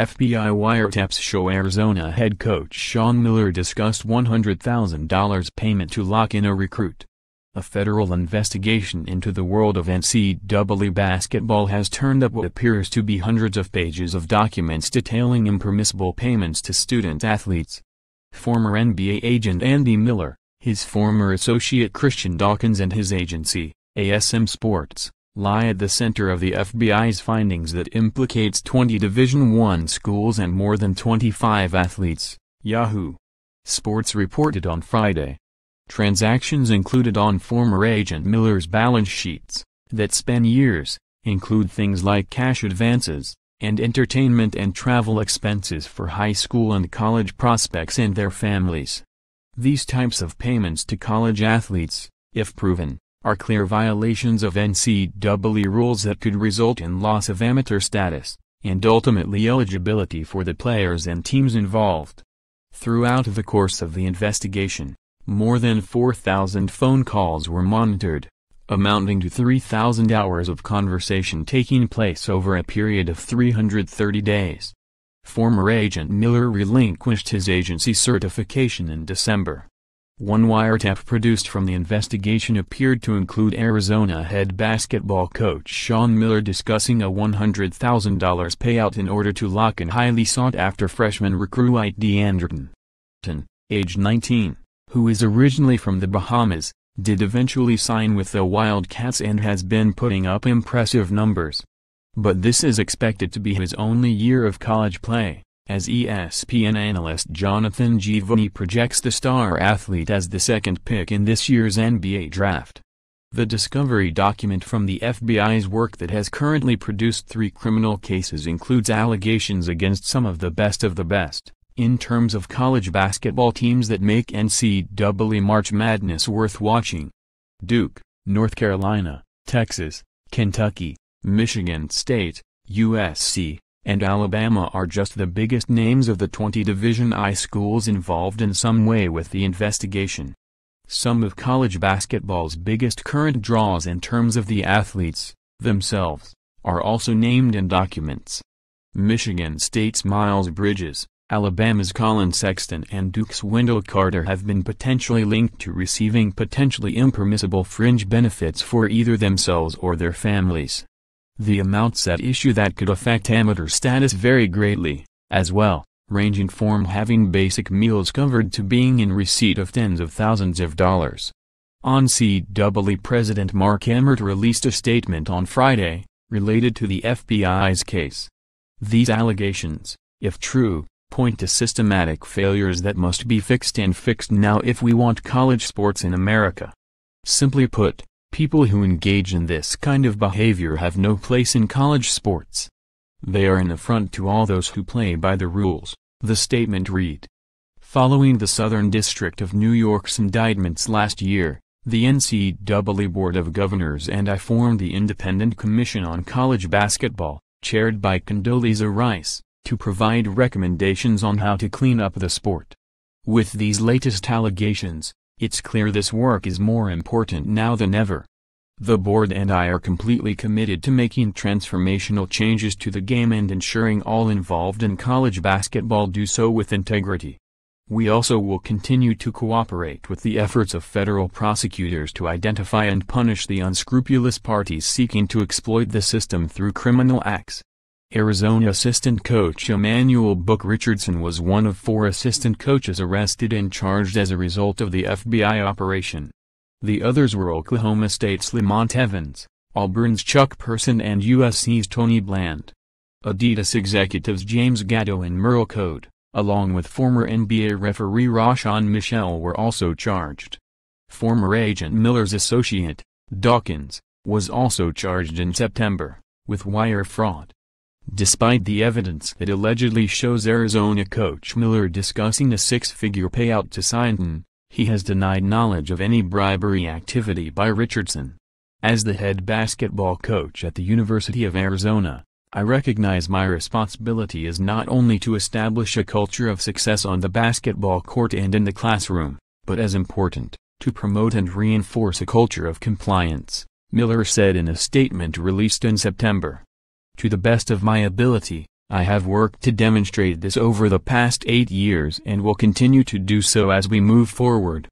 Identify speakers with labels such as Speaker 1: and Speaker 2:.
Speaker 1: FBI wiretaps show Arizona head coach Sean Miller discussed $100,000 payment to lock in a recruit. A federal investigation into the world of NCAA basketball has turned up what appears to be hundreds of pages of documents detailing impermissible payments to student athletes. Former NBA agent Andy Miller, his former associate Christian Dawkins and his agency, ASM Sports, lie at the center of the FBI's findings that implicates 20 Division I schools and more than 25 athletes, Yahoo Sports reported on Friday. Transactions included on former agent Miller's balance sheets, that span years, include things like cash advances, and entertainment and travel expenses for high school and college prospects and their families. These types of payments to college athletes, if proven, are clear violations of NCAA rules that could result in loss of amateur status, and ultimately eligibility for the players and teams involved. Throughout the course of the investigation, more than 4,000 phone calls were monitored, amounting to 3,000 hours of conversation taking place over a period of 330 days. Former agent Miller relinquished his agency certification in December. One wiretap produced from the investigation appeared to include Arizona head basketball coach Sean Miller discussing a $100,000 payout in order to lock in highly sought-after freshman recruit DeAndre Ayton, age 19, who is originally from the Bahamas, did eventually sign with the Wildcats and has been putting up impressive numbers. But this is expected to be his only year of college play, as ESPN analyst Jonathan Givony projects the star athlete as the second pick in this year's NBA draft. The discovery document from the FBI's work that has currently produced 3 criminal cases includes allegations against some of the best, in terms of college basketball teams that make NCAA March Madness worth watching. Duke, North Carolina, Texas, Kentucky, Michigan State, USC, and Alabama are just the biggest names of the 20 Division I schools involved in some way with the investigation. Some of college basketball's biggest current draws in terms of the athletes, themselves, are also named in documents. Michigan State's Miles Bridges, Alabama's Colin Sexton and Duke's Wendell Carter have been potentially linked to receiving potentially impermissible fringe benefits for either themselves or their families. The amounts at issue that could affect amateur status vary greatly, as well, ranging from having basic meals covered to being in receipt of tens of thousands of dollars. NCAA President Mark Emmert released a statement on Friday, related to the FBI's case. These allegations, if true, point to systematic failures that must be fixed and fixed now if we want college sports in America. Simply put, people who engage in this kind of behavior have no place in college sports. They are an affront to all those who play by the rules, the statement read. Following the Southern District of New York's indictments last year, the NCAA Board of Governors and I formed the Independent Commission on College Basketball, chaired by Condoleezza Rice, to provide recommendations on how to clean up the sport. With these latest allegations, it's clear this work is more important now than ever. The board and I are completely committed to making transformational changes to the game and ensuring all involved in college basketball do so with integrity. We also will continue to cooperate with the efforts of federal prosecutors to identify and punish the unscrupulous parties seeking to exploit the system through criminal acts. Arizona assistant coach Emmanuel Book Richardson was one of 4 assistant coaches arrested and charged as a result of the FBI operation. The others were Oklahoma State's Lamont Evans, Auburn's Chuck Person and USC's Tony Bland. Adidas executives James Gatto and Merle Code, along with former NBA referee Rashawn Michelle, were also charged. Former agent Miller's associate, Dawkins, was also charged in September, with wire fraud. Despite the evidence that allegedly shows Arizona coach Miller discussing a 6-figure payout to Ayton, he has denied knowledge of any bribery activity by Richardson. As the head basketball coach at the University of Arizona, I recognize my responsibility is not only to establish a culture of success on the basketball court and in the classroom, but as important, to promote and reinforce a culture of compliance, Miller said in a statement released in September. To the best of my ability, I have worked to demonstrate this over the past 8 years and will continue to do so as we move forward.